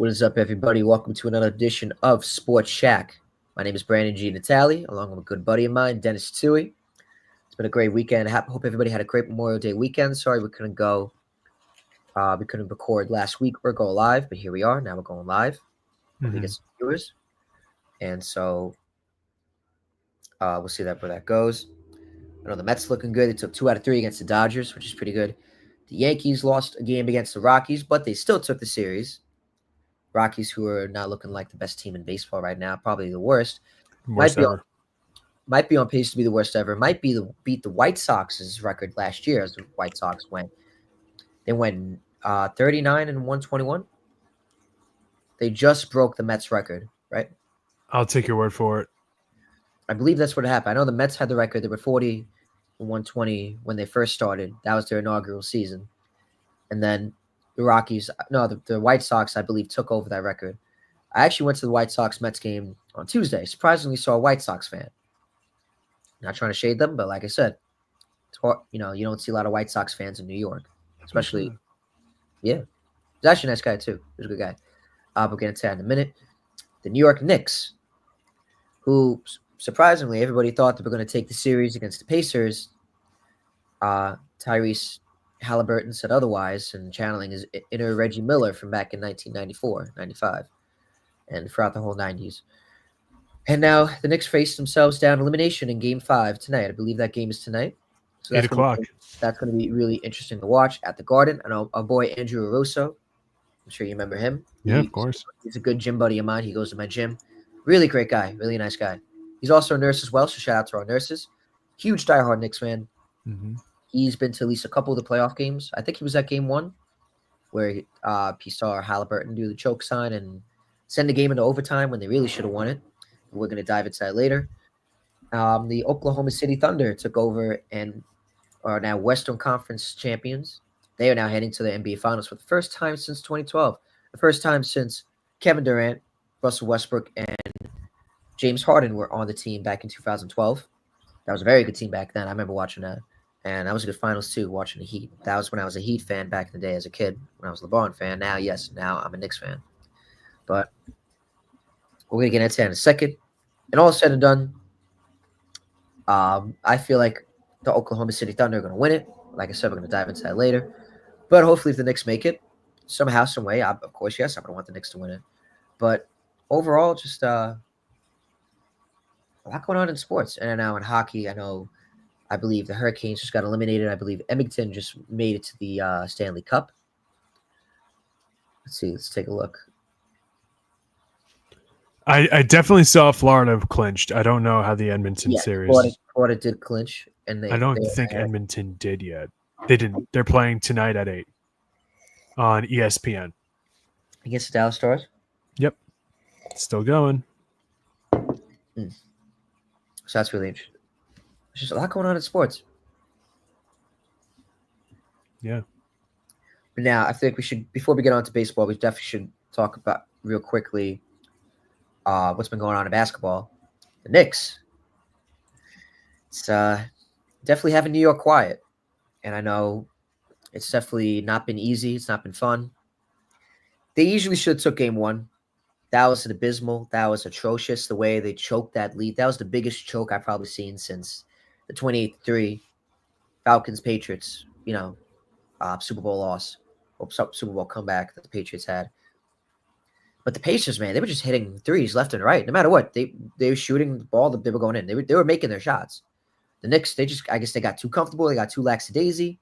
What is up, everybody? Welcome to another edition of Sports Shack. My name is Brandon G. Natali, along with a good buddy of mine, Dennis Tui. It's been a great weekend. I hope everybody had a great Memorial Day weekend. Sorry we couldn't record last week or go live, but here we are. Now we're going live. Hopefully get some viewers. And so we'll see where that goes. I know the Mets looking good. They took 2 out of 3 against the Dodgers, which is pretty good. The Yankees lost a game against the Rockies, but they still took the series. Rockies, who are not looking like the best team in baseball right now, probably the worst. Worst ever. Might be on pace to be the worst ever. Might be beat the White Sox's record last year as the White Sox went. They went 39 and 121. They just broke the Mets record, right? I'll take your word for it. I believe that's what happened. I know the Mets had the record. They were 40 and 120 when they first started. That was their inaugural season. And then the White Sox, I believe, took over that record. I actually went to the White Sox-Mets game on Tuesday. Surprisingly, saw a White Sox fan. Not trying to shade them, but like I said, it's hard, you don't see a lot of White Sox fans in New York, especially. Yeah, he's actually a nice guy too. He's a good guy. We'll get into that in a minute. The New York Knicks, who surprisingly everybody thought they were going to take the series against the Pacers. Tyrese Halliburton said otherwise, and channeling his inner Reggie Miller from back in 1994, 95, and throughout the whole 90s. And now the Knicks face themselves down elimination in Game 5 tonight. I believe that game is tonight. So 8 o'clock. That's going to be really interesting to watch at the Garden. I know our boy Andrew Aroso. I'm sure you remember him. Yeah, of course. He's a good gym buddy of mine. He goes to my gym. Really great guy. Really nice guy. He's also a nurse as well, so shout out to our nurses. Huge diehard Knicks fan. Mm-hmm. He's been to at least a couple of the playoff games. I think he was at Game 1 where he saw Halliburton do the choke sign and send the game into overtime when they really should have won it. We're going to dive into that later. The Oklahoma City Thunder took over and are now Western Conference champions. They are now heading to the NBA Finals for the first time since 2012. The first time since Kevin Durant, Russell Westbrook, and James Harden were on the team back in 2012. That was a very good team back then. I remember watching that. And that was a good finals, too, watching the Heat. That was when I was a Heat fan back in the day as a kid, when I was a LeBron fan. Now I'm a Knicks fan. But we're going to get into that in a second. And all said and done, I feel like the Oklahoma City Thunder are going to win it. Like I said, we're going to dive into that later. But hopefully if the Knicks make it, somehow, some way, of course, yes, I'm going to want the Knicks to win it. But overall, just a lot going on in sports. And now in hockey, I believe the Hurricanes just got eliminated. I believe Edmonton just made it to the Stanley Cup. Let's see. Let's take a look. I definitely saw Florida clinched. I don't know how the Edmonton series. Florida did clinch, and I don't think Edmonton did yet. They didn't. They're playing tonight at 8 on ESPN against the Dallas Stars. Yep, still going. So that's really interesting. There's just a lot going on in sports. Yeah. But now I think we should, before we get on to baseball, we definitely should talk about real quickly what's been going on in basketball. The Knicks. It's definitely having New York quiet. And I know it's definitely not been easy. It's not been fun. They usually should have took Game 1. That was abysmal. That was atrocious, the way they choked that lead. That was the biggest choke I've probably seen since the 28-3 Falcons-Patriots, Super Bowl loss, or Super Bowl comeback that the Patriots had. But the Pacers, man, they were just hitting threes left and right. No matter what, they were shooting the ball. They were going in. They were making their shots. The Knicks, I guess they got too comfortable. They got too lackadaisy.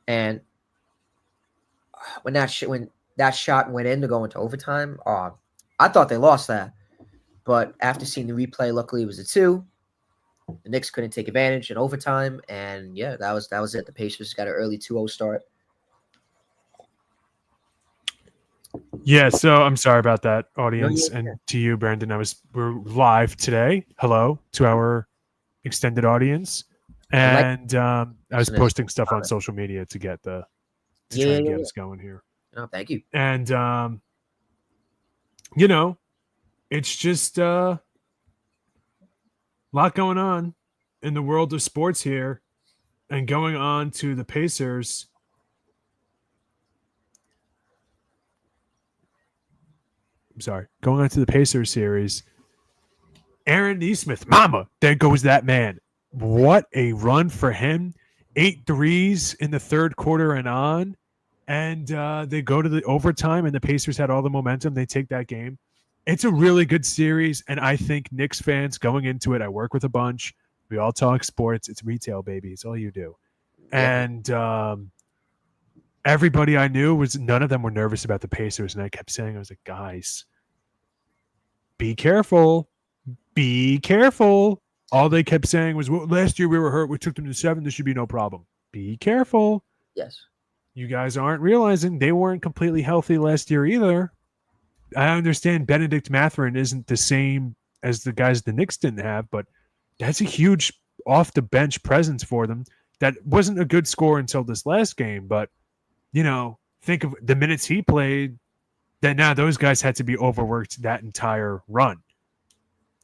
And when that shot went in to go into overtime, I thought they lost that. But after seeing the replay, luckily it was a 2. The Knicks couldn't take advantage in overtime, and yeah, that was it. The Pacers got an early 2-0 start. Yeah, so I'm sorry about that, audience, and to you, Brandon. We're live today. Hello to our extended audience, and I was posting stuff on social media to get try and get us going here. Oh, thank you. And it's just a lot going on in the world of sports here, and going on to the Pacers. sorry. Going on to the Pacers series, Aaron Nesmith, mama, there goes that man. What a run for him. 8 threes in the third quarter and on. And they go to the overtime, and the Pacers had all the momentum. They take that game. It's a really good series, and I think Knicks fans going into it, I work with a bunch. We all talk sports. It's retail, baby. It's all you do. Yeah. And everybody I knew none of them were nervous about the Pacers, and I kept saying, I was like, guys, be careful. Be careful. All they kept saying was, well, last year we were hurt. We took them to 7. This should be no problem. Be careful. Yes. You guys aren't realizing they weren't completely healthy last year either. I understand Benedict Mathurin isn't the same as the guys the Knicks didn't have, but that's a huge off-the-bench presence for them. That wasn't a good score until this last game, but, think of the minutes he played, that now those guys had to be overworked that entire run.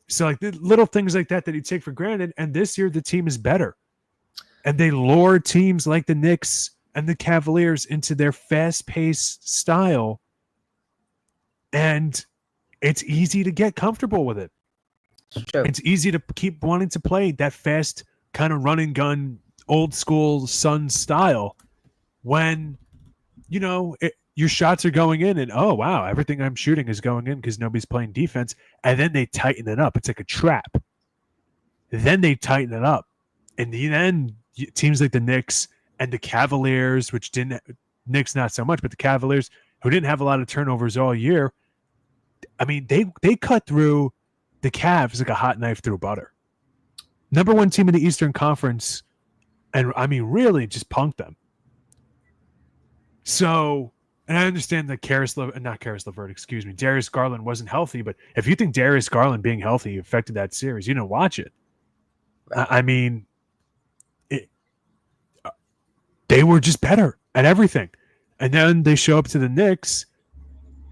So, like, the little things like that you take for granted, and this year the team is better. And they lure teams like the Knicks and the Cavaliers into their fast-paced style, and it's easy to get comfortable with it. Sure. It's easy to keep wanting to play that fast kind of run and gun, old school Suns style when, your shots are going in and, oh, wow, everything I'm shooting is going in because nobody's playing defense. And then they tighten it up. It's like a trap. Then they tighten it up. And then teams like the Knicks and the Cavaliers, Knicks not so much, but the Cavaliers, who didn't have a lot of turnovers all year, I mean, they cut through the Cavs like a hot knife through butter. Number 1 team in the Eastern Conference, and I mean, really just punked them. So, and I understand that Darius Garland wasn't healthy, but if you think Darius Garland being healthy affected that series, you didn't watch it. I mean, they were just better at everything. And then they show up to the Knicks,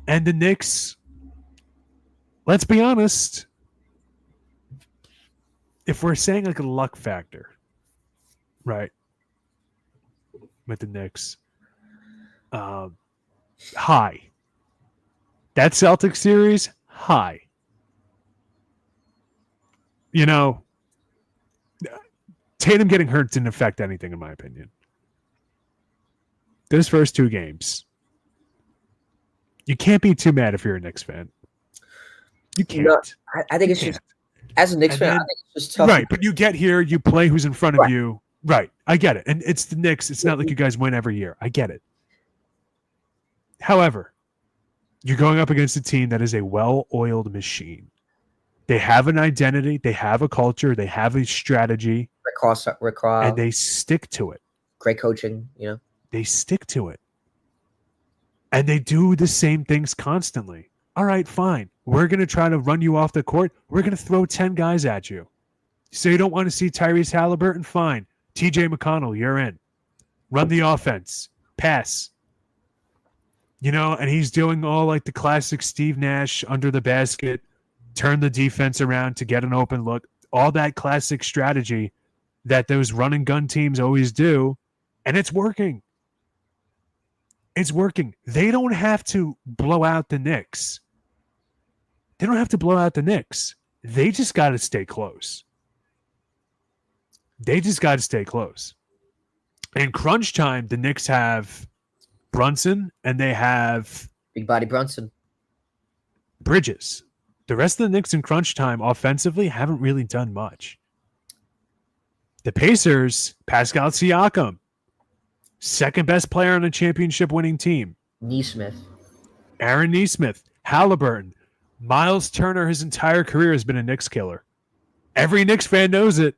and the Knicks, let's be honest, if we're saying like a luck factor, right, with the Knicks, high. That Celtics series, high. Tatum getting hurt didn't affect anything, in my opinion. Those first 2 games, you can't be too mad if you're a Knicks fan. You can't. I think it's just, as a Knicks fan, I think it's just tough. Right, but you get here, you play who's in front of you. Right, I get it. And it's the Knicks. It's not like you guys win every year. I get it. However, you're going up against a team that is a well-oiled machine. They have an identity. They have a culture. They have a strategy. Rick and they stick to it. Great coaching, They stick to it. And they do the same things constantly. All right, fine. We're going to try to run you off the court. We're going to throw 10 guys at you. So you don't want to see Tyrese Halliburton? Fine. TJ McConnell, you're in. Run the offense. Pass. And he's doing all like the classic Steve Nash under the basket, turn the defense around to get an open look. All that classic strategy that those run and gun teams always do. And it's working. It's working. They don't have to blow out the Knicks. They just got to stay close. In crunch time, the Knicks have Brunson and they have big body Brunson. Bridges. The rest of the Knicks in crunch time offensively haven't really done much. The Pacers, Pascal Siakam, second best player on a championship winning team. Aaron Nesmith, Halliburton, Miles Turner, his entire career has been a Knicks killer. Every Knicks fan knows it.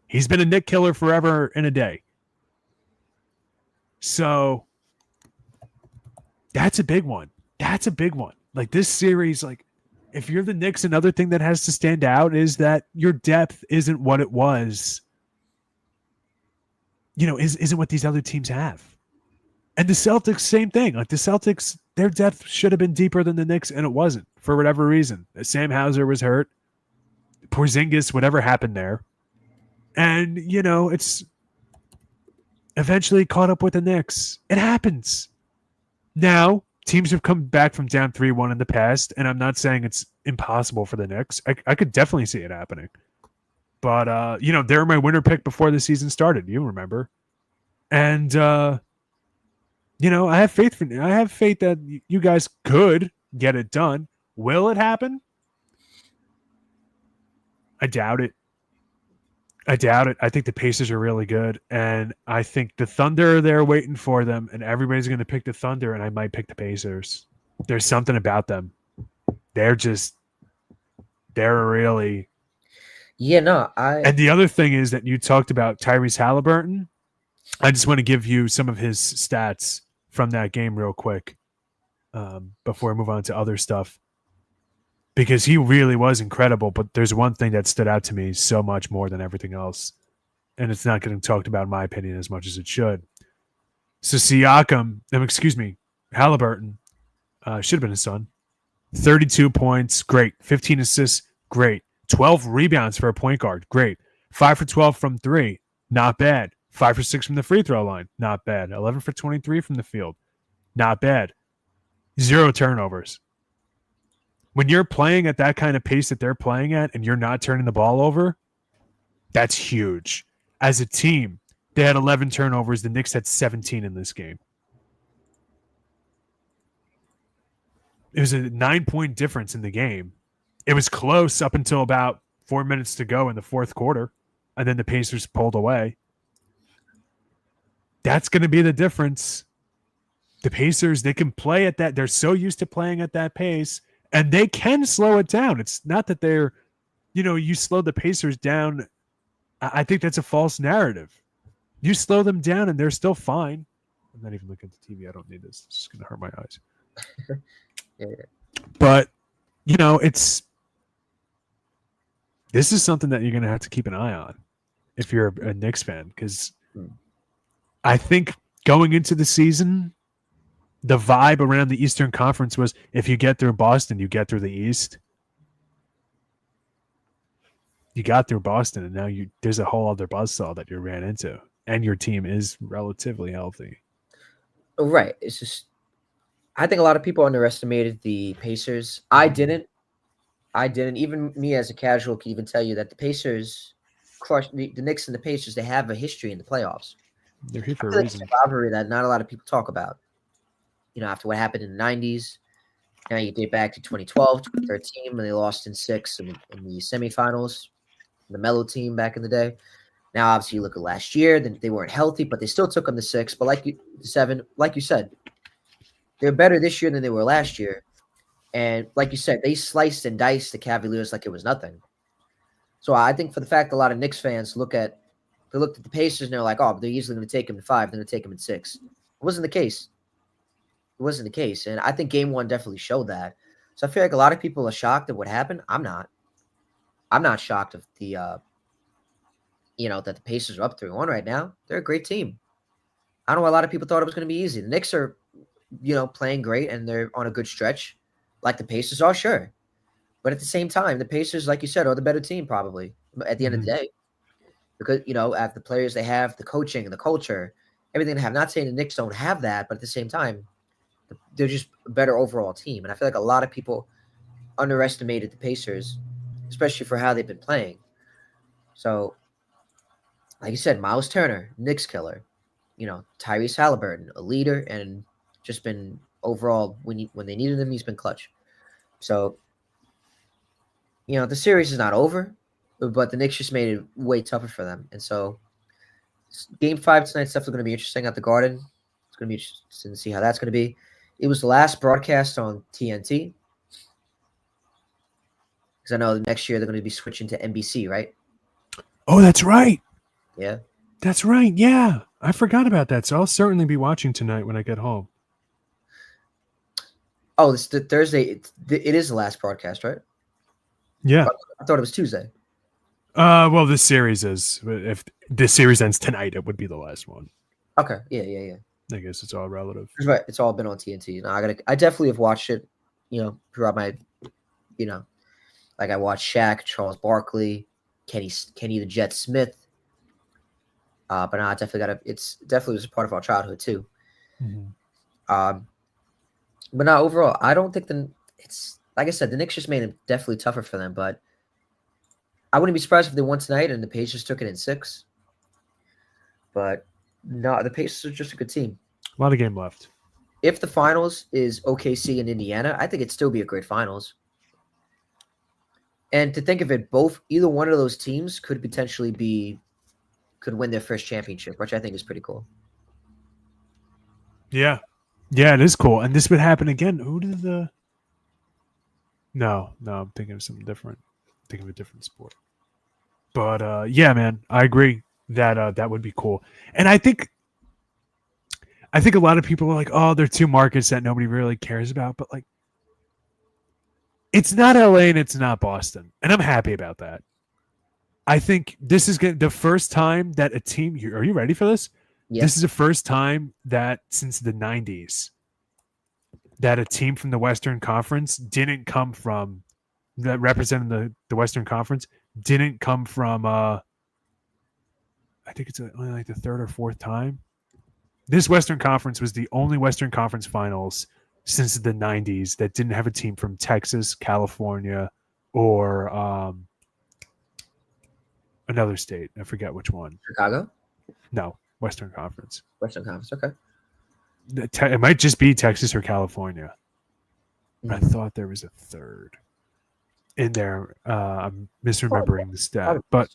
He's been a Knick killer forever and a day. So that's a big one. Like this series, like if you're the Knicks, another thing that has to stand out is that your depth isn't what it was. Isn't what these other teams have. And the Celtics, same thing. Like the Celtics, their depth should have been deeper than the Knicks, and it wasn't for whatever reason. Sam Hauser was hurt. Porzingis, whatever happened there. And, it's eventually caught up with the Knicks. It happens. Now, teams have come back from down 3-1 in the past, and I'm not saying it's impossible for the Knicks. I could definitely see it happening. But, they were my winner pick before the season started. You remember. And, I have faith that you guys could get it done. Will it happen? I doubt it. I think the Pacers are really good, and I think the Thunder are there waiting for them, and everybody's going to pick the Thunder, and I might pick the Pacers. There's something about them. They're really... Yeah, no, And the other thing is that you talked about Tyrese Halliburton. I just want to give you some of his stats from that game real quick before I move on to other stuff. Because he really was incredible, but there's one thing that stood out to me so much more than everything else, and it's not getting talked about, in my opinion, as much as it should. So Halliburton, should have been his son. 32 points, great. 15 assists, great. 12 rebounds for a point guard, great. 5 for 12 from 3, not bad. 5 for 6 from the free throw line, not bad. 11 for 23 from the field, not bad. 0 turnovers. When you're playing at that kind of pace that they're playing at and you're not turning the ball over, that's huge. As a team, they had 11 turnovers. The Knicks had 17 in this game. It was a 9-point difference in the game. It was close up until about 4 minutes to go in the fourth quarter, and then the Pacers pulled away. That's going to be the difference. The Pacers, they can play at that. They're so used to playing at that pace. And they can slow it down. It's not that they're, you slow the Pacers down. I think that's a false narrative. You slow them down and they're still fine. I'm not even looking at the TV. I don't need this. It's just going to hurt my eyes. yeah. But, this is something that you're going to have to keep an eye on if you're a Knicks fan. Because I think going into the season, the vibe around the Eastern Conference was if you get through Boston, you get through the East. You got through Boston, and now there's a whole other buzzsaw that you ran into, and your team is relatively healthy. Right. It's just, I think a lot of people underestimated the Pacers. I didn't. Even me as a casual can even tell you that the Pacers crushed the Knicks and the Pacers. They have a history in the playoffs. They're here for a reason. It's a rivalry that not a lot of people talk about. After what happened in the 90s, now you date back to 2012, 2013, when they lost in 6 in the semifinals, the Melo team back in the day. Now, obviously, you look at last year, then they weren't healthy, but they still took them to 6. But the 7, like you said, they're better this year than they were last year. And like you said, they sliced and diced the Cavaliers like it was nothing. So I think for the fact a lot of Knicks fans looked at the Pacers and they're like, oh, they're easily going to take them to 5, they're going to take them in 6. It wasn't the case. It wasn't the case. And I think game 1 definitely showed that. So I feel like a lot of people are shocked at what happened. I'm not. I'm not shocked of the, that the Pacers are up 3-1 right now. They're a great team. I don't know why a lot of people thought it was going to be easy. The Knicks are, playing great and they're on a good stretch like the Pacers are, sure. But at the same time, the Pacers, like you said, are the better team probably at the end of the day. Because, at the players they have, the coaching and the culture, everything they have. Not saying the Knicks don't have that, but at the same time, they're just a better overall team. And I feel like a lot of people underestimated the Pacers, especially for how they've been playing. So, like you said, Miles Turner, Knicks killer. Tyrese Halliburton, a leader, and just been overall, when they needed him, he's been clutch. So, the series is not over, but the Knicks just made it way tougher for them. And so, Game 5 tonight's definitely going to be interesting at the Garden. It's going to be interesting to see how that's going to be. It was the last broadcast on TNT. Because I know next year they're going to be switching to NBC, right? Oh, that's right. Yeah. That's right. Yeah. I forgot about that. So I'll certainly be watching tonight when I get home. Oh, it's the Thursday. It is the last broadcast, right? Yeah. I thought it was Tuesday. Well, this series is. If this series ends tonight, it would be the last one. Okay. Yeah. I guess it's all relative. Right. It's all been on TNT. No, I definitely have watched it, throughout my, like I watched Shaq, Charles Barkley, Kenny the Jet Smith. But no, I definitely it's definitely was a part of our childhood too. Mm-hmm. But no, overall, I don't think it's like I said, the Knicks just made it definitely tougher for them. But I wouldn't be surprised if they won tonight and the Pacers took it in 6. But no, the Pacers are just a good team. A lot of game left. If the finals is OKC and Indiana, I think it'd still be a great finals. And to think of it, either one of those teams could potentially could win their first championship, which I think is pretty cool. Yeah. Yeah, it is cool. And this would happen again. Who did the... No, I'm thinking of something different. I'm thinking of a different sport. But yeah, man, I agree that that would be cool. And I think a lot of people are like, oh, they're two markets that nobody really cares about. But like, it's not LA and it's not Boston. And I'm happy about that. I think this is the first time that a team... Are you ready for this? Yeah. This is the first time that since the 90s that a team from the Western Conference didn't come from... that represented the Western Conference didn't come from... I think it's only like the third or fourth time. This Western Conference was the only Western Conference finals since the 90s that didn't have a team from Texas, California, or another state. I forget which one. Chicago? No, Western Conference. Western Conference, okay. It might just be Texas or California. I thought there was a third in there. I'm misremembering the stat. But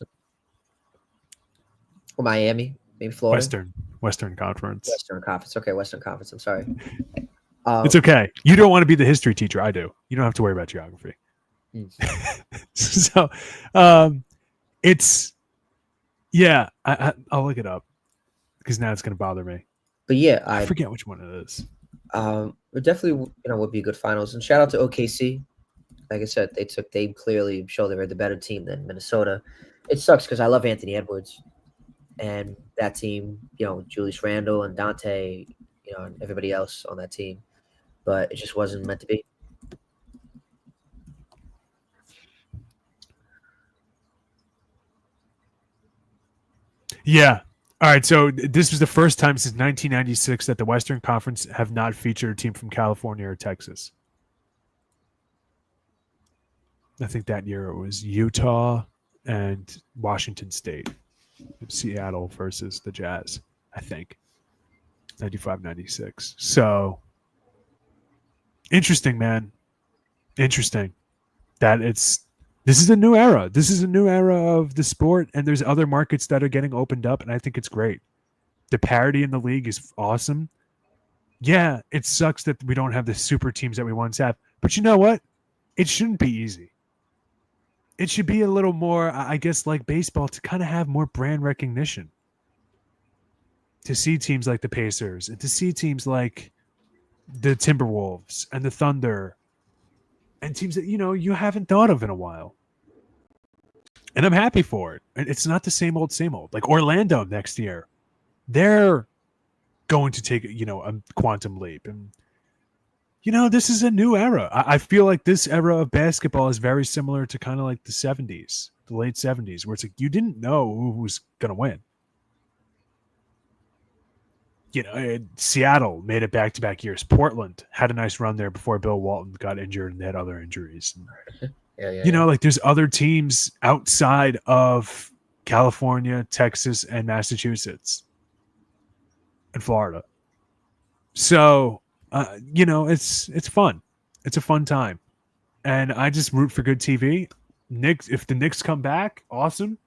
well, Miami, maybe Florida? Western Conference. Western Conference. Okay, Western Conference. I'm sorry. It's okay. You don't want to be the history teacher. I do. You don't have to worry about geography. So it's... Yeah, I'll look it up because now it's going to bother me. But yeah, I forget which one it is. It definitely, would be a good finals. And shout out to OKC. Like I said, they clearly show they were the better team than Minnesota. It sucks because I love Anthony Edwards and that team. Julius Randle and Dante, and everybody else on that team. But it just wasn't meant to be. Yeah. All right. So this was the first time since 1996 that the Western Conference have not featured a team from California or Texas. I think that year it was Utah and Washington State. Seattle versus the Jazz, I think. 95-96. So interesting, man. Interesting that this is a new era. This is a new era of the sport, and there's other markets that are getting opened up, and I think it's great. The parity in the league is awesome. Yeah, it sucks that we don't have the super teams that we once have, but you know what? It shouldn't be easy. It should be a little more, I guess, like baseball, to kind of have more brand recognition. To see teams like the Pacers and to see teams like the Timberwolves and the Thunder and teams that, you haven't thought of in a while. And I'm happy for it. And it's not the same old. Like Orlando next year, they're going to take, a quantum leap. And, this is a new era. I feel like this era of basketball is very similar to kind of like the 70s, the late 70s, where it's like you didn't know who was going to win. Seattle made it back-to-back years. Portland had a nice run there before Bill Walton got injured and they had other injuries. Like there's other teams outside of California, Texas, and Massachusetts and Florida. So, it's fun. It's a fun time. And I just root for good TV. If the Knicks come back, awesome.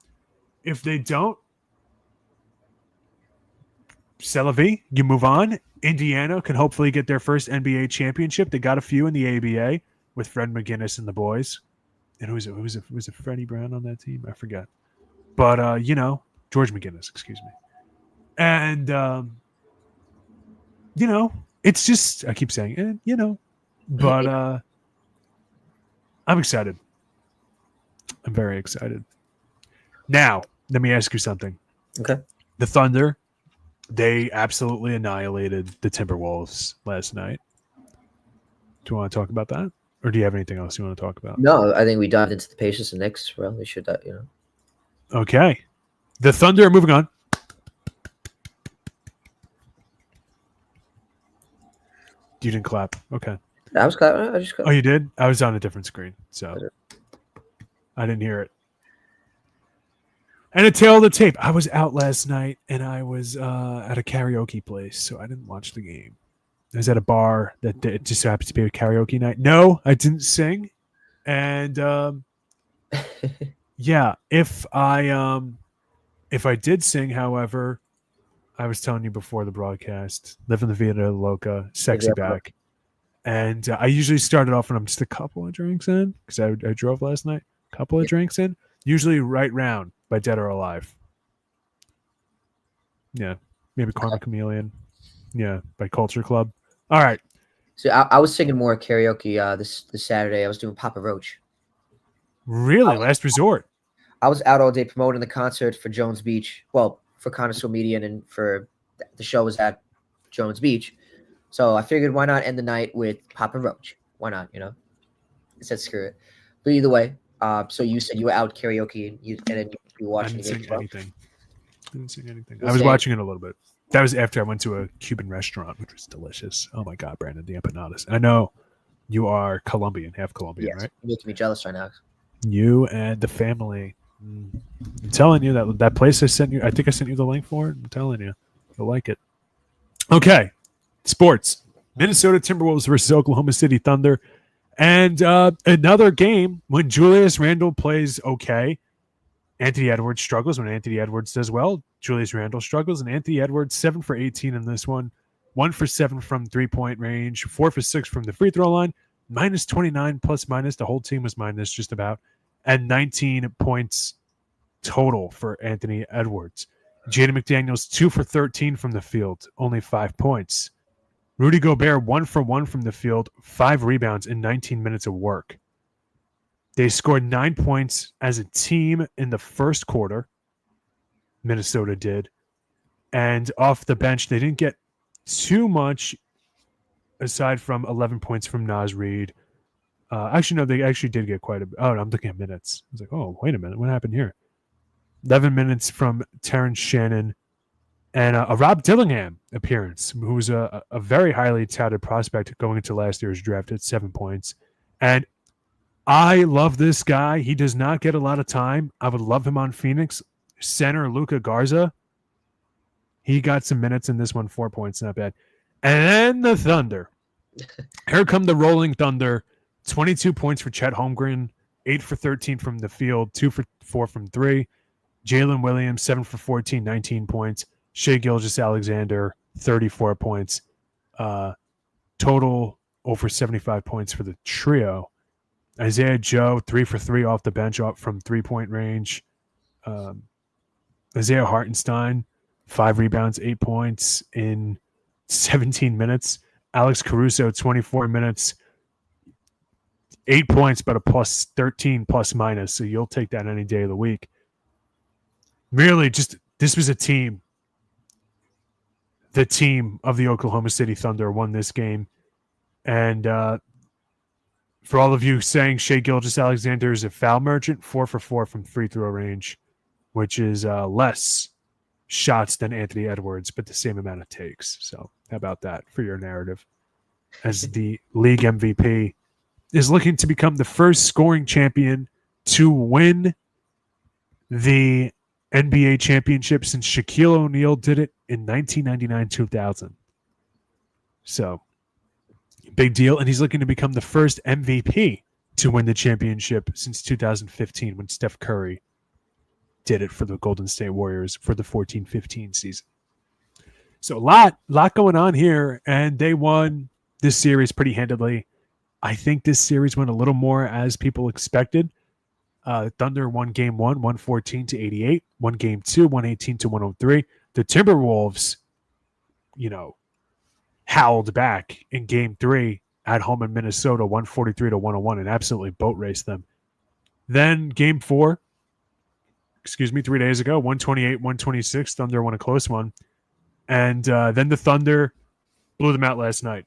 If they don't, c'est la vie, you move on. Indiana can hopefully get their first NBA championship. They got a few in the ABA with Fred McGinnis and the boys. And who was it Freddie Brown on that team? I forget. But George McGinnis, excuse me. And it's just, I keep saying it, but I'm excited. I'm very excited. Now, let me ask you something. Okay. The Thunder, they absolutely annihilated the Timberwolves last night. Do you want to talk about that? Or do you have anything else you want to talk about? No, I think we dived into the Pacers and Knicks. Well, we should, Okay. The Thunder are moving on. You didn't clap. Okay. I was clapping. I just clapped. Oh, you did? I was on a different screen, so I didn't hear it. And a tail of the tape. I was out last night, and I was at a karaoke place, so I didn't watch the game. I was at a bar that it just happened to be a karaoke night. No, I didn't sing, and yeah, if I did sing, however, I was telling you before the broadcast, living the Vida Loca, sexy back. And I usually start it off when I'm just a couple of drinks in, because I drove last night. Couple of drinks in, usually Right Round by Dead or Alive. Yeah, maybe Karma Chameleon. Yeah, by Culture Club. All right. So I was singing more karaoke this Saturday. I was doing Papa Roach. Really? Last resort. I was out all day promoting the concert for Jones Beach. Well, for Connoisseur Media and for the show was at Jones Beach. So I figured why not end the night with Papa Roach? Why not, I said screw it. But either way, so you said you were out karaoke and then you were watching the game. I didn't sing anything. I was watching it a little bit. That was after I went to a Cuban restaurant, which was delicious. Oh my God, Brandon, the empanadas. I know you are Colombian, half Colombian, right? You're making me jealous right now. You and the family. I'm telling you that place I sent you. I think I sent you the link for it. I'm telling you, you'll like it. Okay, sports. Minnesota Timberwolves versus Oklahoma City Thunder, and another game when Julius Randle plays okay. Anthony Edwards struggles when Anthony Edwards does well. Julius Randle struggles, and Anthony Edwards 7 for 18 in this one, 1 for 7 from 3-point range, 4 for 6 from the free throw line, minus 29 plus minus. The whole team was minus just about, and 19 points total for Anthony Edwards. Jaden McDaniels 2 for 13 from the field, only 5 points. Rudy Gobert 1 for 1 from the field, 5 rebounds in 19 minutes of work. They scored 9 points as a team in the first quarter. Minnesota did. And off the bench, they didn't get too much aside from 11 points from Naz Reid. Actually, no, they actually did get quite a bit. Oh, I'm looking at minutes. I was like, oh, wait a minute. What happened here? 11 minutes from Terrence Shannon and a Rob Dillingham appearance, who was a very highly touted prospect going into last year's draft at 7 points. And I love this guy. He does not get a lot of time. I would love him on Phoenix. Center Luka Garza. He got some minutes in this one, 4 points, not bad. And then the Thunder. Here come the Rolling Thunder. 22 points for Chet Holmgren, 8 for 13 from the field, 2 for 4 from 3. Jalen Williams, 7 for 14, 19 points. Shai Gilgeous-Alexander, 34 points. Total over 75 points for the trio. Isaiah Joe, 3 for 3 off the bench from 3-point range. Isaiah Hartenstein, 5 rebounds, 8 points in 17 minutes. Alex Caruso, 24 minutes, 8 points, but a plus 13 plus minus. So you'll take that any day of the week. Really, just this was a team. The team of the Oklahoma City Thunder won this game. And for all of you saying Shai Gilgeous-Alexander is a foul merchant, 4 for 4 from free throw range, which is less shots than Anthony Edwards, but the same amount of takes. So how about that for your narrative? As the league MVP is looking to become the first scoring champion to win the NBA championship since Shaquille O'Neal did it in 1999-2000. So big deal. And he's looking to become the first MVP to win the championship since 2015 when Steph Curry did it for the Golden State Warriors for the 14-15 season. So a lot going on here, and they won this series pretty handedly. I think this series went a little more as people expected. Thunder won game 1, 114-88. Won game 2, 118-103. The Timberwolves, howled back in game 3 at home in Minnesota, 143-101, and absolutely boat raced them. Then game 4, 3 days ago, 128-126. Thunder won a close one. And then the Thunder blew them out last night.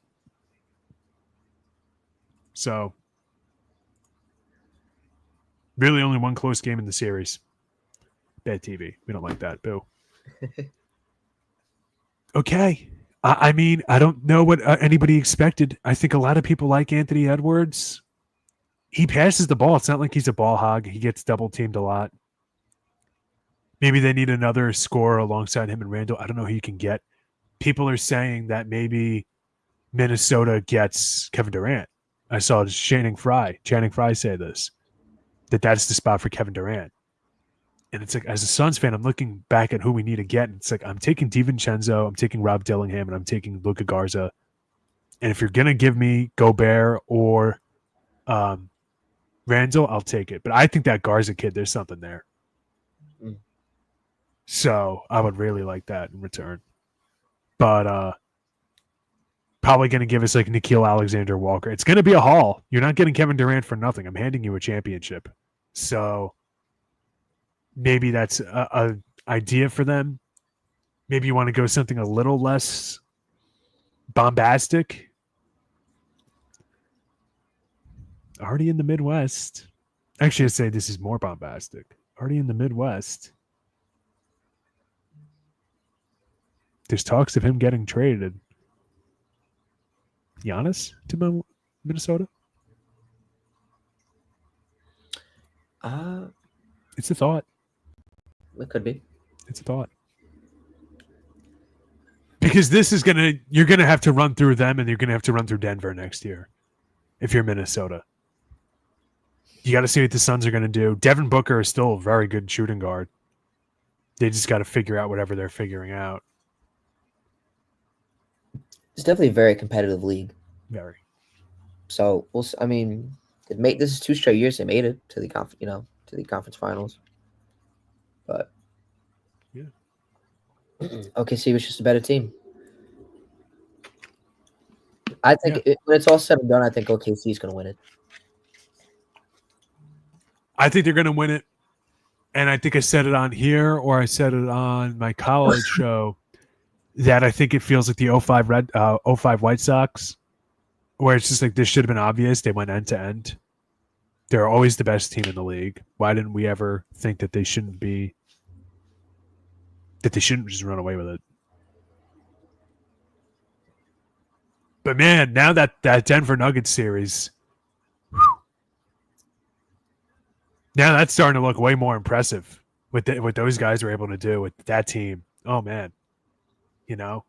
So really only one close game in the series. Bad TV. We don't like that. Boo. Okay. I mean, I don't know what anybody expected. I think a lot of people like Anthony Edwards. He passes the ball. It's not like he's a ball hog. He gets double teamed a lot. Maybe they need another scorer alongside him and Randall. I don't know who you can get. People are saying that maybe Minnesota gets Kevin Durant. I saw Channing Frye say this, that's the spot for Kevin Durant. And it's like, as a Suns fan, I'm looking back at who we need to get. And it's like, I'm taking DiVincenzo, I'm taking Rob Dillingham, and I'm taking Luka Garza. And if you're going to give me Gobert or Randall, I'll take it. But I think that Garza kid, there's something there. Mm. So I would really like that in return. But probably going to give us like Nickeil Alexander-Walker. It's going to be a haul. You're not getting Kevin Durant for nothing. I'm handing you a championship. So maybe that's a idea for them. Maybe you want to go something a little less bombastic. Already in the Midwest. Actually, I'd say this is more bombastic. Already in the Midwest. There's talks of him getting traded. Giannis to Minnesota? It's a thought. It could be. It's a thought. Because you're gonna have to run through them, and you're gonna have to run through Denver next year if you're Minnesota. You got to see what the Suns are going to do. Devin Booker is still a very good shooting guard. They just got to figure out whatever they're figuring out. It's definitely a very competitive league. Very. So this is 2 straight years they made it to the conference finals. But yeah, OKC was just a better team. I think when it's all said and done, I think OKC is going to win it. I think they're going to win it. And I think I said it on here, or I said it on my college show, that I think it feels like the 05 White Sox, where it's just like, this should have been obvious. They went end to end. They're always the best team in the league. Why didn't we ever think that they shouldn't just run away with it? But man, now that Denver Nuggets series, now that's starting to look way more impressive with what those guys were able to do with that team. Oh, man. You know?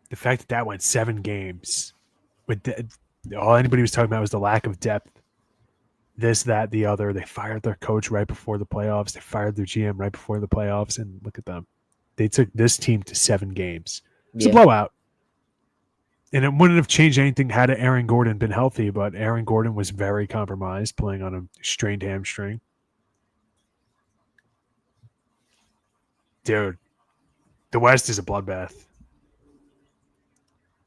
The fact that went 7 games. All anybody was talking about was the lack of depth. This, that, the other. They fired their coach right before the playoffs. They fired their GM right before the playoffs. And look at them. They took this team to 7 games. It's a blowout. And it wouldn't have changed anything had Aaron Gordon been healthy, but Aaron Gordon was very compromised, playing on a strained hamstring. Dude, the West is a bloodbath.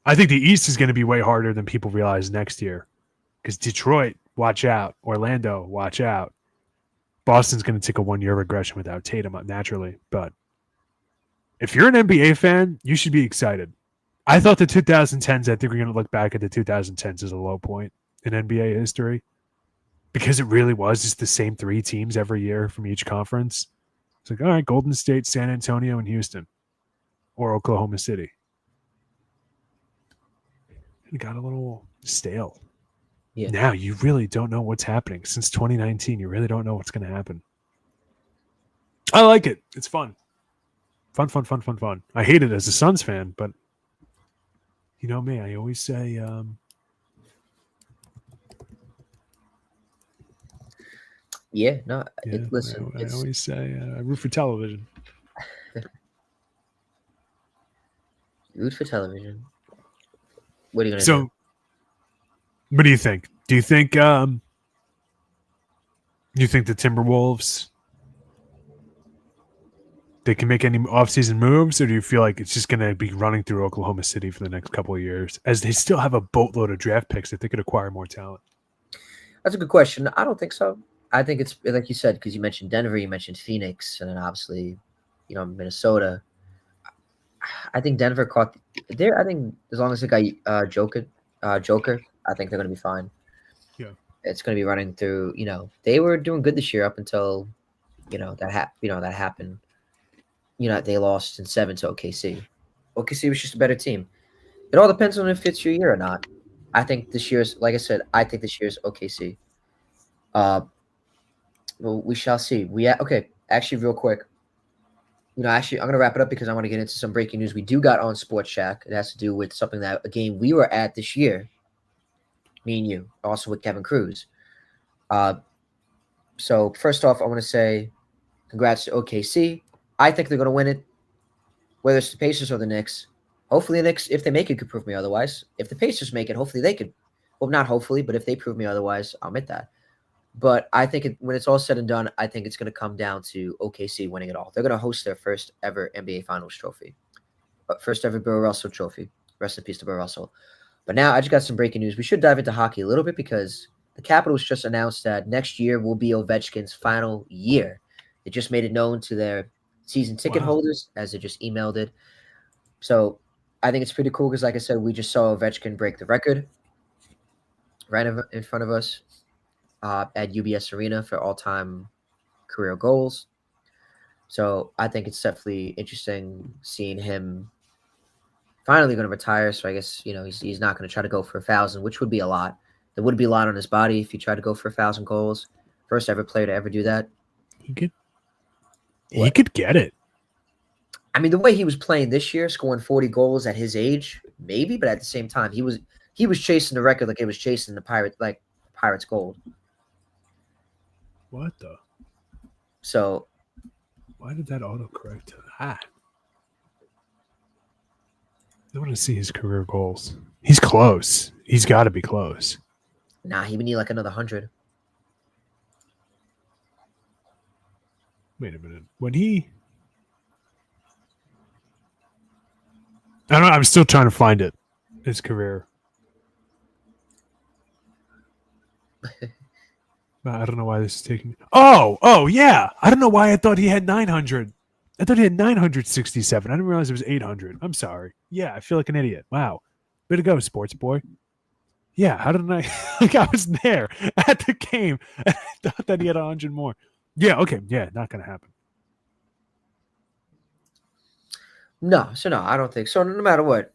I think the East is going to be way harder than people realize next year. Because Detroit, watch out. Orlando, watch out. Boston's going to take a 1-year regression without Tatum naturally. But if you're an NBA fan, you should be excited. I thought the 2010s, I think we're going to look back at the 2010s as a low point in NBA history, because it really was just the same 3 teams every year from each conference. It's like, all right, Golden State, San Antonio, and Houston, or Oklahoma City. It got a little stale. Yeah. Now you really don't know what's happening. Since 2019, you really don't know what's going to happen. I like it. It's fun. Fun. I hate it as a Suns fan, but you know me, I always say listen. I always say I root for television. Root for television. What are you going to do? What do you think? Do you think the Timberwolves, they can make any offseason moves, or do you feel like it's just going to be running through Oklahoma City for the next couple of years, as they still have a boatload of draft picks that they could acquire more talent? That's a good question. I don't think so. I think it's like you said, because you mentioned Denver, you mentioned Phoenix, and then obviously, Minnesota. I think Denver caught there. I think as long as they got Joker, I think they're going to be fine. Yeah, it's going to be running through. They were doing good this year up until that happened. They lost in 7 to OKC. OKC was just a better team. It all depends on if it's your year or not. I think this year's, like I said, I think this year's OKC. Well, we shall see. Okay. Actually, real quick. Actually, I'm gonna wrap it up because I want to get into some breaking news we do got on SportsShack. It has to do with something a game we were at this year. Me and you, also with Kevin Cruz. So first off, I want to say congrats to OKC. I think they're gonna win it, whether it's the Pacers or the Knicks. Hopefully, the Knicks, if they make it, could prove me otherwise. If the Pacers make it, hopefully they could. Well, not hopefully, but if they prove me otherwise, I'll admit that. But I think when it's all said and done, I think it's going to come down to OKC winning it all. They're going to host their first ever NBA Finals trophy, first ever Bill Russell trophy. Rest in peace to Bill Russell. But now I just got some breaking news. We should dive into hockey a little bit because the Capitals just announced that next year will be Ovechkin's final year. They just made it known to their season ticket holders as they just emailed it. So I think it's pretty cool because, like I said, we just saw Ovechkin break the record right in front of us at UBS Arena for all-time career goals. So I think it's definitely interesting seeing him finally going to retire. So I guess, he's not going to try to go for 1,000, which would be a lot. There would be a lot on his body if he tried to go for 1,000 goals. First ever player to ever do that. He could get it. I mean, the way he was playing this year, scoring 40 goals at his age, maybe, but at the same time, he was chasing the record like he was chasing the Pirates gold. What the? So, why did that autocorrect to that? I want to see his career goals. He's close. He's got to be close. Nah, he would need like another 100. Wait a minute. I don't know. I'm still trying to find it. His career. I don't know why this is taking. Oh, yeah. I don't know why I thought he had 900. I thought he had 967. I didn't realize it was 800. I'm sorry. Yeah, I feel like an idiot. Wow. Way to go, sports boy. Yeah, how did I? I was there at the game, and I thought that he had 100 more. Yeah, okay. Yeah, not going to happen. No, I don't think so. No matter what,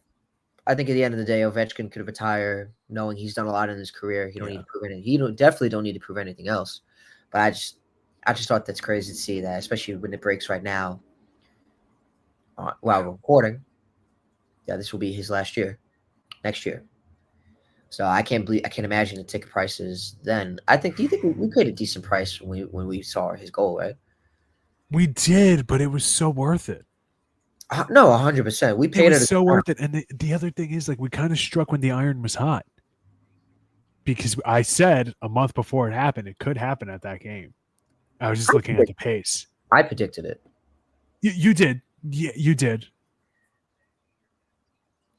I think at the end of the day, Ovechkin could retire knowing he's done a lot in his career. He don't need to prove anything. He definitely don't need to prove anything else. But I just thought that's crazy to see that, especially when it breaks right now. While we're recording, this will be his last year, next year. So I can't imagine the ticket prices then. Do you think we paid a decent price when we saw his goal, right? We did, but it was so worth it. No, 100%. We paid it. Was so worth it. And the other thing is, we kind of struck when the iron was hot. Because I said a month before it happened, it could happen at that game. I was just looking at the pace. I predicted it. You did. Yeah, you did.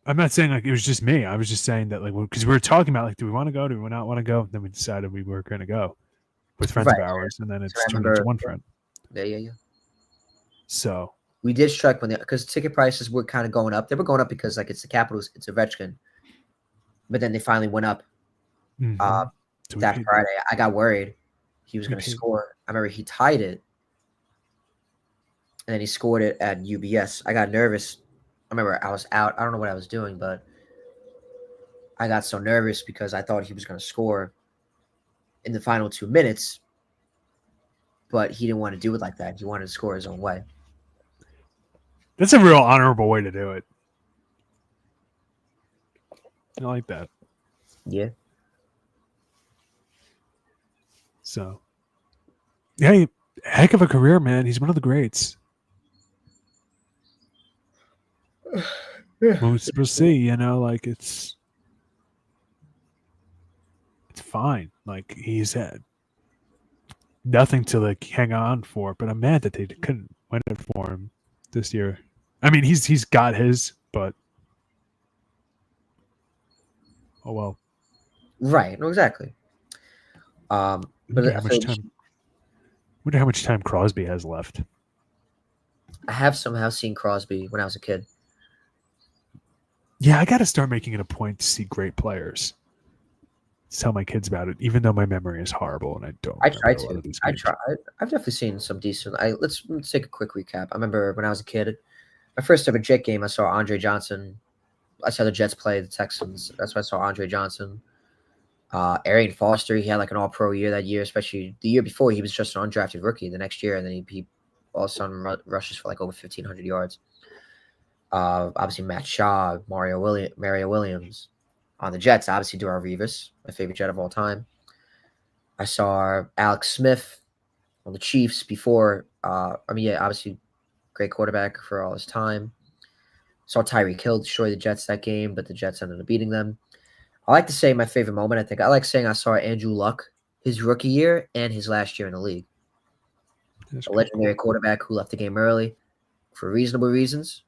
I'm not saying it was just me. I was just saying that because we were talking about do we want to go? Do we not want to go? Then we decided we were going to go with friends of ours, and then it's turned into one friend. Yeah. So we did strike because ticket prices were kind of going up. They were going up because it's the Capitals, it's Ovechkin, but then they finally went up. That Friday, I got worried he was going to score. I remember he tied it, and then he scored it at UBS. I got nervous. I remember I was out. I don't know what I was doing, but I got so nervous because I thought he was going to score in the final 2 minutes, but he didn't want to do it like that. He wanted to score his own way. That's a real honorable way to do it. I like that. Yeah. So, yeah, heck of a career, man. He's one of the greats. We'll see, it's fine. He's had nothing to hang on for, but I'm mad that they couldn't win it for him this year. I mean, he's got his, but oh well. Right. No, exactly. But wonder how much time Crosby has left. I have somehow seen Crosby when I was a kid. Yeah, I got to start making it a point to see great players. Tell my kids about it, even though my memory is horrible and I don't. I try to. I try. I've definitely seen some decent. Let's take a quick recap. I remember when I was a kid, my first ever Jet game, I saw Andre Johnson. I saw the Jets play the Texans. That's why I saw Andre Johnson. Arian Foster, he had like an all-pro year that year, especially the year before he was just an undrafted rookie the next year, and then he all of a sudden rushes for like over 1,500 yards. Obviously Matt Shaw, Mario Williams. On the Jets, obviously Darrelle Revis, my favorite Jet of all time. I saw Alex Smith on the Chiefs before. Obviously great quarterback for all his time. Saw Tyreek Hill destroy the Jets that game, but the Jets ended up beating them. I like to say my favorite moment. I like saying I saw Andrew Luck his rookie year and his last year in the league. A legendary quarterback who left the game early for reasonable reasons.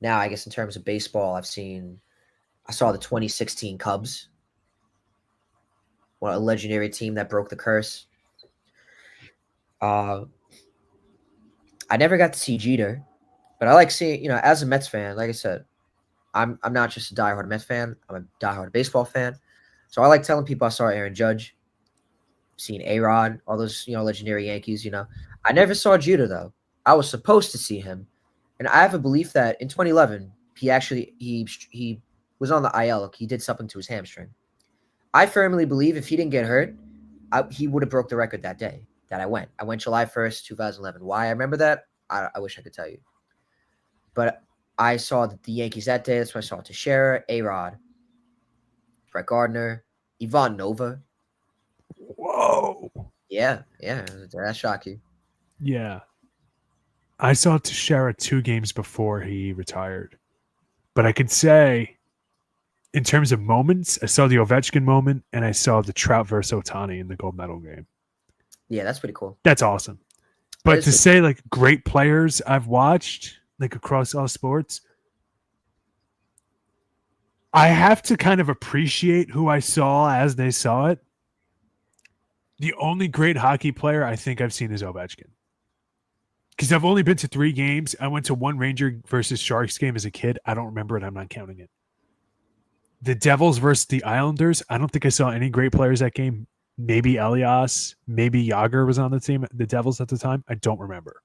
Now, I guess in terms of baseball, I saw the 2016 Cubs. What a legendary team that broke the curse. I never got to see Jeter, but I like seeing, as a Mets fan, like I said, I'm not just a diehard Mets fan. I'm a diehard baseball fan. So I like telling people I saw Aaron Judge, seen A-Rod, all those, legendary Yankees, I never saw Jeter, though. I was supposed to see him. And I have a belief that in 2011, he was on the IL. He did something to his hamstring. I firmly believe if he didn't get hurt, he would have broke the record that day that I went. I went July 1st, 2011. Why I remember that, I wish I could tell you. But I saw the Yankees that day. That's why I saw Teixeira, A-Rod, Brett Gardner, Ivan Nova. Whoa. Yeah. That shock you. Yeah. I saw Teixeira 2 games before he retired. But I could say, in terms of moments, I saw the Ovechkin moment, and I saw the Trout versus Ohtani in the gold medal game. Yeah, that's pretty cool. That's awesome. But to say, like, great players I've watched, like, across all sports, I have to kind of appreciate who I saw as they saw it. The only great hockey player I think I've seen is Ovechkin. Because I've only been to 3 games. I went to 1 Ranger versus Sharks game as a kid. I don't remember it. I'm not counting it. The Devils versus the Islanders. I don't think I saw any great players that game. Maybe Elias. Maybe Yager was on the team, the Devils at the time. I don't remember.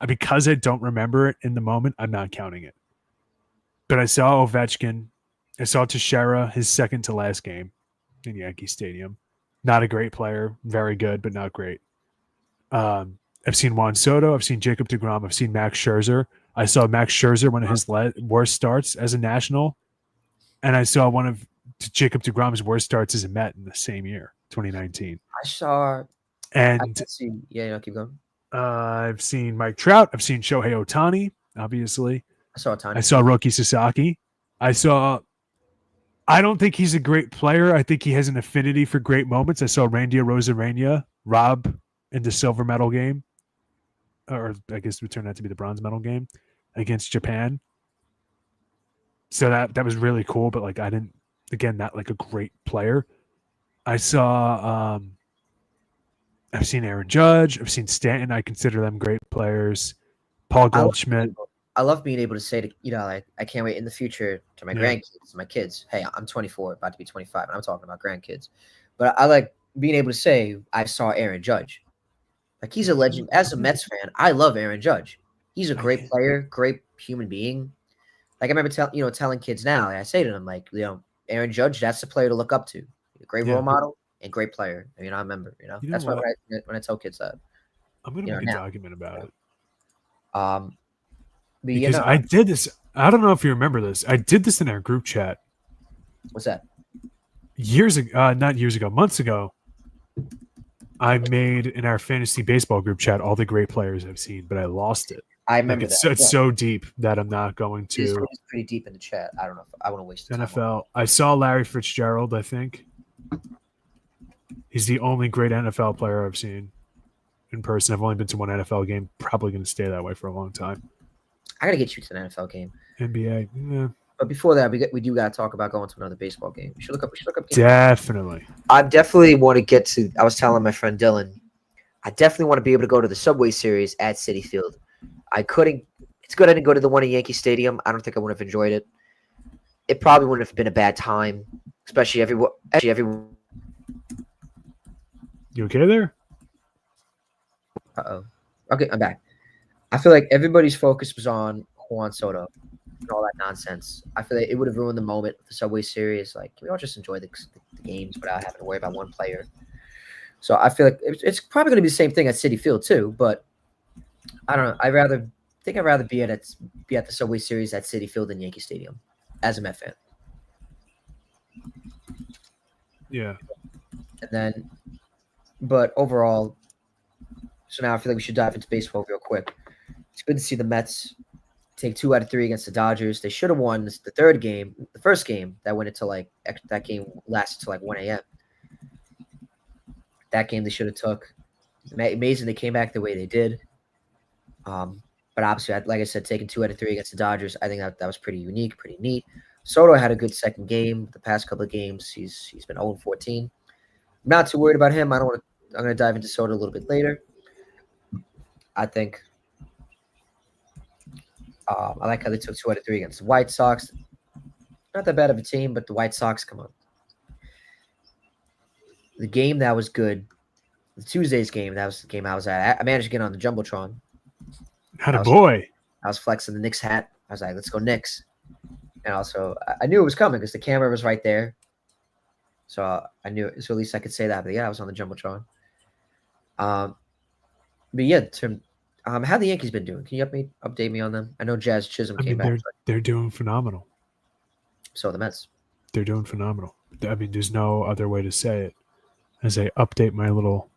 Because I don't remember it in the moment, I'm not counting it. But I saw Ovechkin. I saw Teixeira, his second to last game in Yankee Stadium. Not a great player. Very good, but not great. I've seen Juan Soto. I've seen Jacob deGrom. I've seen Max Scherzer. I saw Max Scherzer, one of his worst starts as a National. And I saw one of Jacob deGrom's worst starts as a Met in the same year, 2019. Keep going. I've seen Mike Trout. I've seen Shohei Ohtani, obviously. I saw Ohtani. I saw Roki Sasaki. I don't think he's a great player. I think he has an affinity for great moments. I saw Randy Arozarena rob in the silver medal game. Or I guess it would turn out to be the bronze medal game against Japan. So that was really cool, but not like a great player. I've seen Aaron Judge. I've seen Stanton. I consider them great players. Paul Goldschmidt. I love being able to say to, I can't wait in the future to my grandkids, my kids. Hey, I'm 24, about to be 25, and I'm talking about grandkids. But I like being able to say I saw Aaron Judge. Like, he's a legend. As a Mets fan, I love Aaron Judge. He's a great player, great human being. Like, I remember telling kids now, I say to them, Aaron Judge, that's the player to look up to. A great role model and great player. I remember, that's why when I tell kids that. I'm going to make a document about it. Because I did this. I don't know if you remember this. I did this in our group chat. What's that? Months ago. I made in our fantasy baseball group chat all the great players I've seen, but I lost it. I remember it's so deep that I'm not going to. It's pretty deep in the chat. I don't know if I want to waste time. NFL. I saw Larry Fitzgerald, I think. He's the only great NFL player I've seen in person. I've only been to 1 NFL game. Probably going to stay that way for a long time. I got to get you to an NFL game. NBA, yeah. But before that, we do got to talk about going to another baseball game. We should look up games. Definitely. I definitely want to get to. I was telling my friend Dylan, I definitely want to be able to go to the Subway Series at Citi Field. I couldn't. It's good I didn't go to the one at Yankee Stadium. I don't think I would have enjoyed it. It probably wouldn't have been a bad time, especially every. You okay there? Uh-oh. Okay, I'm back. I feel like everybody's focus was on Juan Soto and all that nonsense. I feel like it would have ruined the moment of the Subway Series. Like, can we all just enjoy the games without having to worry about one player? So I feel like it's probably going to be the same thing at Citi Field too. But I don't know. I'd rather be at the Subway Series at Citi Field than Yankee Stadium as a Met fan. Yeah. And then, but overall, so now I feel like we should dive into baseball real quick. It's good to see the Mets take 2 out of 3 against the Dodgers. They should have won the third game, the first game that went into that game lasted till 1 a.m. That game they should have took. Amazing they came back the way they did. But obviously, like I said, taking 2 out of 3 against the Dodgers, I think that was pretty unique, pretty neat. Soto had a good second game. The past couple of games, he's been 0-14. I'm not too worried about him. I'm going to dive into Soto a little bit later. I think I like how they took 2 out of 3 against the White Sox. Not that bad of a team, but the White Sox, come on. The game that was good, the Tuesday's game, that was the game I was at. I managed to get on the Jumbotron. Boy. I was flexing the Knicks hat. I was like, let's go Knicks. And also, I knew it was coming because the camera was right there. So I knew it. So at least I could say that. But yeah, I was on the Jumbotron. But yeah, how the Yankees been doing? Can you update me on them? I know Jazz Chisholm came back. They're doing phenomenal. So the Mets. They're doing phenomenal. I mean, there's no other way to say it. As I update my little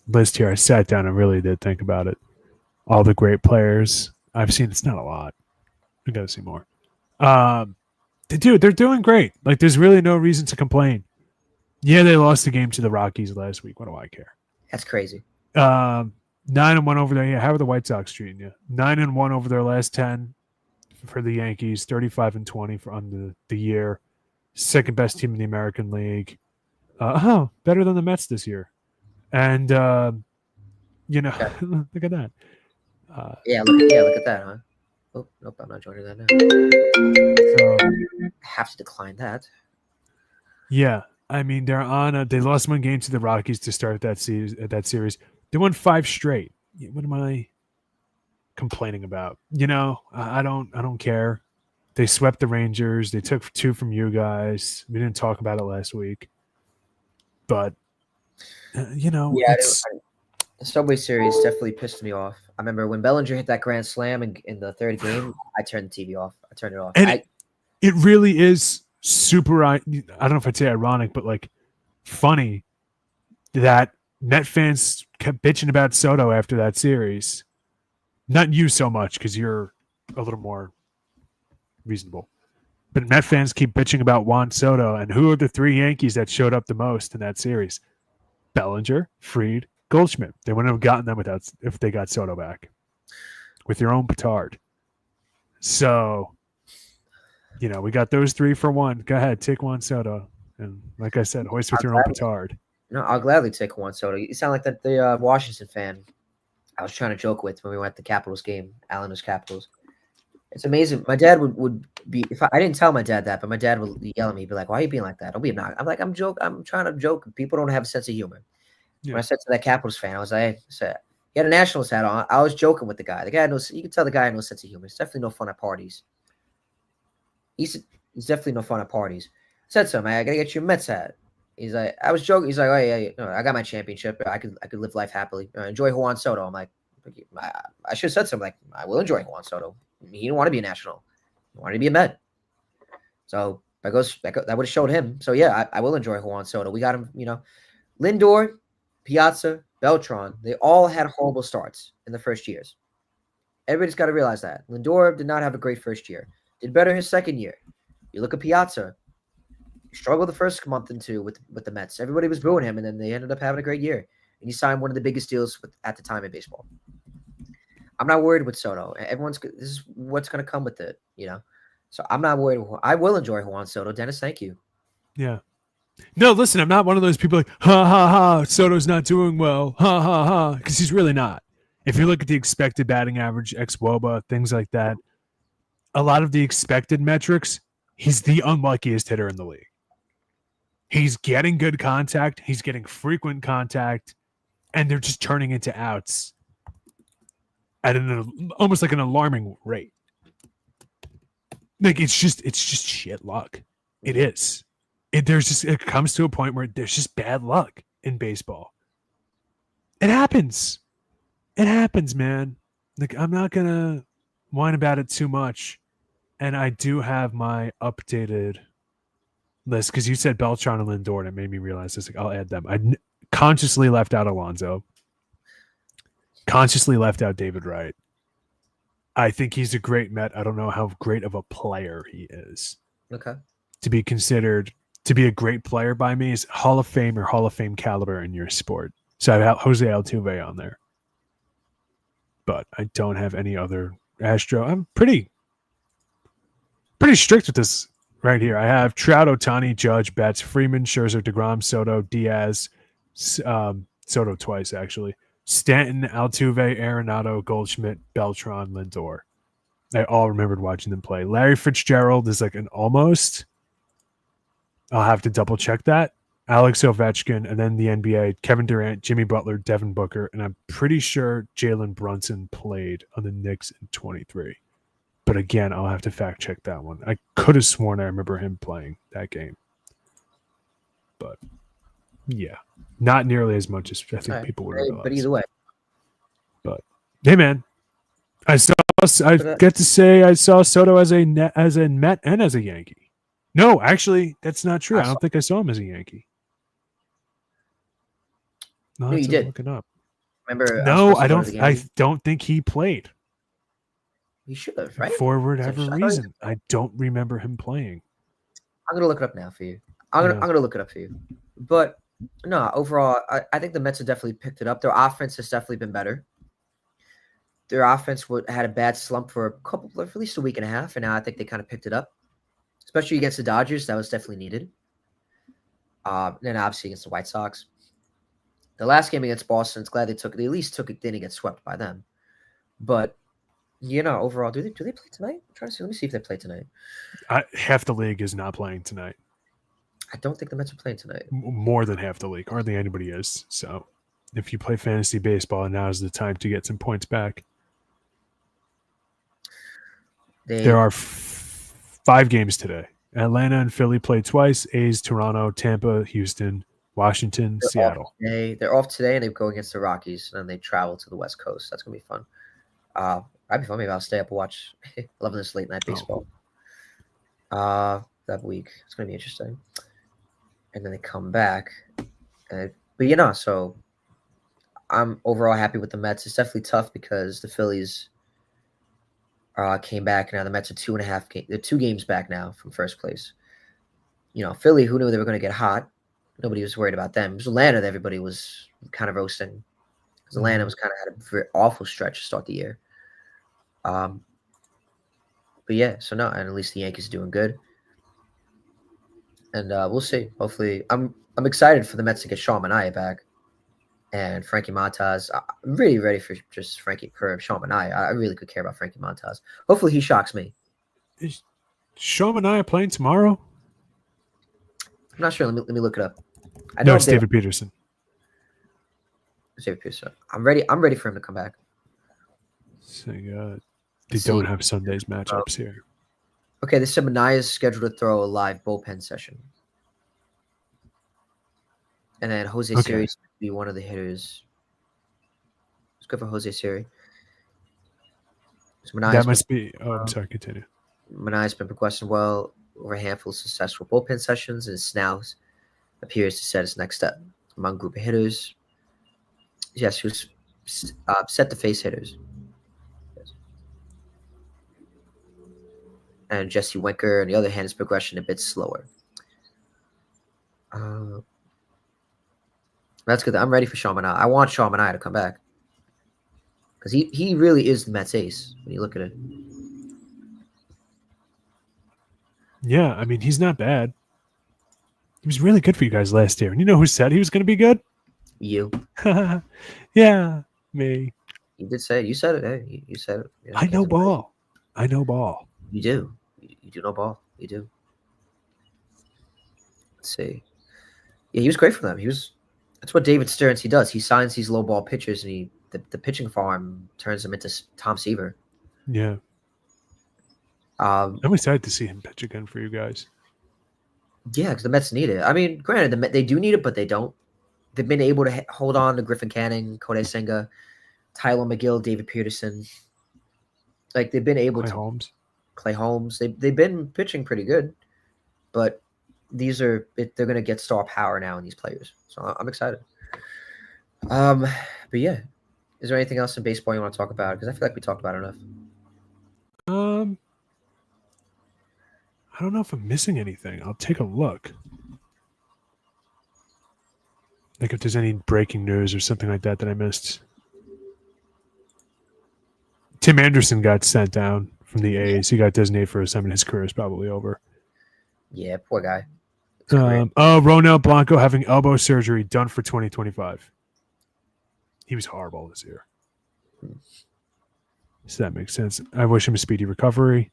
list here, I sat down and really did think about it. All the great players I've seen. It's not a lot. We got to see more. They're doing great. Like, there's really no reason to complain. Yeah, they lost the game to the Rockies last week. What do I care? That's crazy. 9-1 over there. Yeah, how are the White Sox treating you? 9-1 over their last 10 for the Yankees. 35-20 on the year. Second best team in the American League. Better than the Mets this year. And look at that. Look at that, huh? Oh, nope, I'm not joining that now. So I have to decline that. Yeah, I mean they lost one game to the Rockies to start that series. They won 5 straight. What am I complaining about? I don't care. They swept the Rangers. They took 2 from you guys. We didn't talk about it last week, but the Subway Series definitely pissed me off. I remember when Bellinger hit that grand slam in the third game, I turned the TV off. I turned it off. And it really is super, I don't know if I'd say ironic, but funny that Met fans kept bitching about Soto after that series. Not you so much because you're a little more reasonable. But Met fans keep bitching about Juan Soto. And who are the 3 Yankees that showed up the most in that series? Bellinger, Fried, Goldschmidt. They wouldn't have gotten them if they got Soto back with your own petard. So, we got those 3 for 1. Go ahead, take Juan Soto. And like I said, hoist with your own petard. No, I'll gladly take Juan Soto. You sound like the Washington fan I was trying to joke with when we went to the Capitals game, Islanders Capitals. It's amazing. My dad would be, if I didn't tell my dad that, but my dad would yell at me, be like, "Why are you being like that? Don't be obnoxious." I'm like, I'm trying to joke. People don't have a sense of humor. Yeah. When I said to that Capitals fan, I was like, he had a Nationals hat on. I was joking with the guy. The guy had you can tell the guy had no sense of humor. It's definitely no fun at parties. He's definitely no fun at parties. I said to him, I gotta get you a Mets hat. He's like, I was joking. He's like, oh yeah, I got my championship. I could live life happily. Enjoy Juan Soto. I'm like, I should have said something like, I will enjoy Juan Soto. He didn't want to be a National. He wanted to be a Met. So that would have showed him. So yeah, I will enjoy Juan Soto. We got him. Lindor, Piazza, Beltran. They all had horrible starts in the first years. Everybody's got to realize that Lindor did not have a great first year. Did better his second year. You look at Piazza. Struggled the first month and 2 with the Mets. Everybody was booing him, and then they ended up having a great year. And he signed one of the biggest deals at the time in baseball. I'm not worried with Soto. This is what's going to come with it, So I'm not worried. I will enjoy Juan Soto. Dennis, thank you. Yeah. No, listen, I'm not one of those people like, ha, ha, ha, Soto's not doing well, ha, ha, ha, because he's really not. If you look at the expected batting average, ex-WOBA, things like that, a lot of the expected metrics, he's the unluckiest hitter in the league. He's getting good contact. He's getting frequent contact, and they're just turning into outs. at almost like an alarming rate. Like it's just shit luck. It is. It comes to a point where there's just bad luck in baseball. It happens. It happens, man. Like I'm not gonna whine about it too much. And I do have my updated list because you said Beltran and Lindor, and it made me realize this. Like, I'll add them. I consciously left out Alonso. Consciously left out David Wright. I think he's a great Met. I don't know how great of a player he is. Okay. To be considered to be a great player by me is Hall of Fame or Hall of Fame caliber in your sport. So I have Jose Altuve on there. But I don't have any other Astro. I'm pretty strict with this right here. I have Trout, Ohtani, Judge, Betts, Freeman, Scherzer, DeGrom, Soto, Diaz, Soto twice actually, Stanton, Altuve, Arenado, Goldschmidt, Beltran, Lindor. I all remembered watching them play. Larry Fitzgerald is like an almost. I'll have to double check that. Alex Ovechkin, and then the NBA, Kevin Durant, Jimmy Butler, Devin Booker, and I'm pretty sure Jalen Brunson played on the Knicks in 23. But again, I'll have to fact check that one. I could have sworn I remember him playing that game. But yeah, not nearly as much as I think people would realize. But either way. But hey, man, I get to say I saw Soto as a Met and as a Yankee. No, actually, that's not true. I don't think I saw him as a Yankee. No, you did. Look it up. Remember? No, I don't. I don't think he played. He should have, right? For whatever reason, I don't remember him playing. I'm gonna look it up now for you. I'm gonna look it up for you. But no, overall, I think the Mets have definitely picked it up. Their offense has definitely been better. Their offense had a bad slump for at least a week and a half, and now I think they kind of picked it up. Especially against the Dodgers, that was definitely needed. Then obviously against the White Sox. The last game against Boston, it's glad they at least took it, didn't get swept by them. But overall, do they play tonight? I'm trying to see. Let me see if they play tonight. Half the league is not playing tonight. I don't think the Mets are playing tonight. More than half the league. Hardly anybody is. So if you play fantasy baseball, now is the time to get some points back. There are 5 games today. Atlanta and Philly play twice. A's, Toronto, Tampa, Houston, Washington, Seattle. They're off today, and they go against the Rockies, and then they travel to the West Coast. That's going to be fun. That'd be fun. Maybe I'll stay up and watch. Loving this late night baseball. That week. It's going to be interesting. And then they come back. But so I'm overall happy with the Mets. It's definitely tough because the Phillies came back. Now the Mets are they're 2 games back now from first place. Philly, who knew they were going to get hot? Nobody was worried about them. It was Atlanta that everybody was kind of roasting. Because Atlanta was kind of had a very awful stretch to start the year. But yeah, so no, and at least the Yankees are doing good. And we'll see. Hopefully, I'm excited for the Mets to get Sean Manaea back. And Frankie Montas. I'm really ready for Sean Manaea. I really could care about Frankie Montas. Hopefully he shocks me. Is Sean Manaea playing tomorrow? I'm not sure. Let me look it up. No, it's David Peterson. David Peterson. I'm ready for him to come back. So they don't have Sunday's matchups here. Okay, they said Manaea is scheduled to throw a live bullpen session. And then Jose Siri will be one of the hitters. It's good for Jose Siri. So That must be. I'm sorry. Continue. Manaea's been progressing well over a handful of successful bullpen sessions, and now appears to set his next step among group of hitters. Yes, he was set to face hitters. And Jesse Winker, on the other hand, his progression a bit slower. That's good. I'm ready for Sean Manaea. I want Sean Manaea to come back. Because he really is the Mets ace when you look at it. Yeah, I mean, he's not bad. He was really good for you guys last year. And you know who said he was going to be good? You. Yeah, me. You did say it. You said it. Hey, you said it. Yeah, I know ball. I know ball. You do. You do know ball. You do. Let's see. Yeah, he was great for them. That's what David Stearns, he does. He signs these low ball pitchers, and the pitching farm turns him into Tom Seaver. Yeah. I'm excited to see him pitch again for you guys. Yeah, because the Mets need it. I mean, granted, they do need it, but they don't. They've been able to hold on to Griffin Canning, Kodai Senga, Tyler McGill, David Peterson. Like, they've been able to. Clay Holmes. They've been pitching pretty good, but they're going to get star power now in these players. So I'm excited. But yeah, is there anything else in baseball you want to talk about? Because I feel like we talked about it enough. I don't know if I'm missing anything. I'll take a look. Like if there's any breaking news or something like that I missed. Tim Anderson got sent down from the A's. He got designated for assignment. His career is probably over. Yeah, poor guy. Ronel Blanco having elbow surgery done for 2025. He was horrible this year. So that makes sense. I wish him a speedy recovery.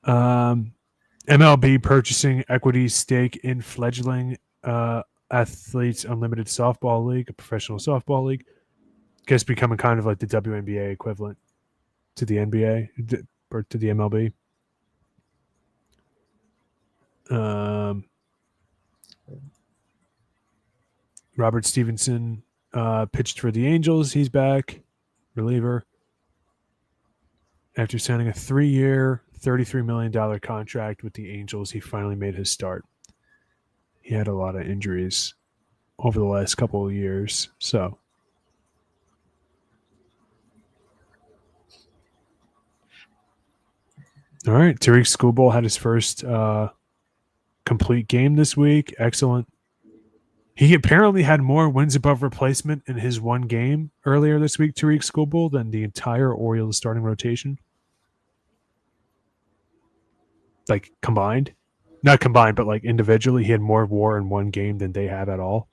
MLB purchasing equity stake in fledgling Athletes Unlimited Softball League, a professional softball league. I guess becoming kind of like the WNBA equivalent to the NBA or to the MLB. Robert Stevenson pitched for the Angels. He's back, reliever. After signing a 3-year, $33 million contract with the Angels, he finally made his start. He had a lot of injuries over the last couple of years. So, all right. Tariq Schoolbowl had his first complete game this week. Excellent. He apparently had more wins above replacement in his one game earlier this week, Tariq Schoolbowl, than the entire Orioles starting rotation. Like combined. Not combined, but like individually, he had more WAR in one game than they have at all.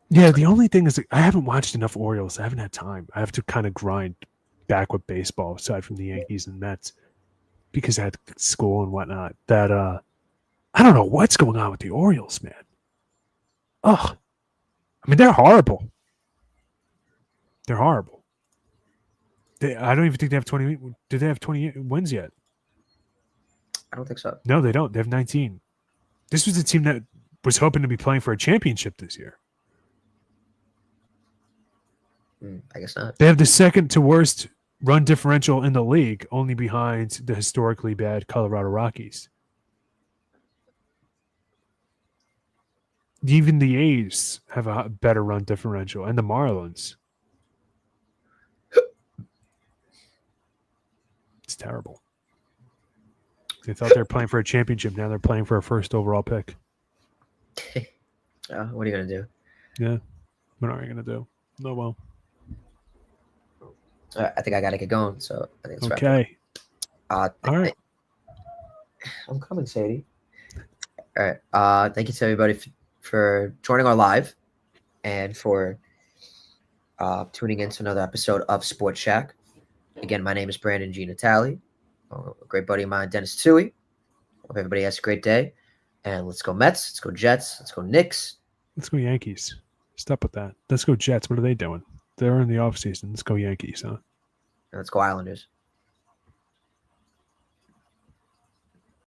Yeah, the only thing is like, I haven't watched enough Orioles. I haven't had time. I have to kind of grind back with baseball aside from the Yankees and Mets because I had school and whatnot. That I don't know what's going on with the Orioles, man. Ugh. I mean, they're horrible. They're horrible. I don't even think they have 20. Do they have 20 wins yet? I don't think so. No, they don't. They have 19. This was a team that was hoping to be playing for a championship this year. I guess not. They have the second to worst run differential in the league, only behind the historically bad Colorado Rockies. Even the A's have a better run differential, and the Marlins. It's terrible. They thought they were playing for a championship. Now they're playing for a first overall pick. What are you going to do? Yeah. What are you going to do? No, well. I think I got to get going, so I think it's okay. All right. I'm coming, Sadie. All right. Thank you to everybody for joining our live and for tuning in to another episode of SportsShack. Again, my name is Brandon G. Natali. A great buddy of mine, Dennis Tui. Hope everybody has a great day. And let's go Mets. Let's go Jets. Let's go Knicks. Let's go Yankees. Stop with that. Let's go Jets. What are they doing? They're in the offseason. Let's go Yankees, huh? And let's go Islanders.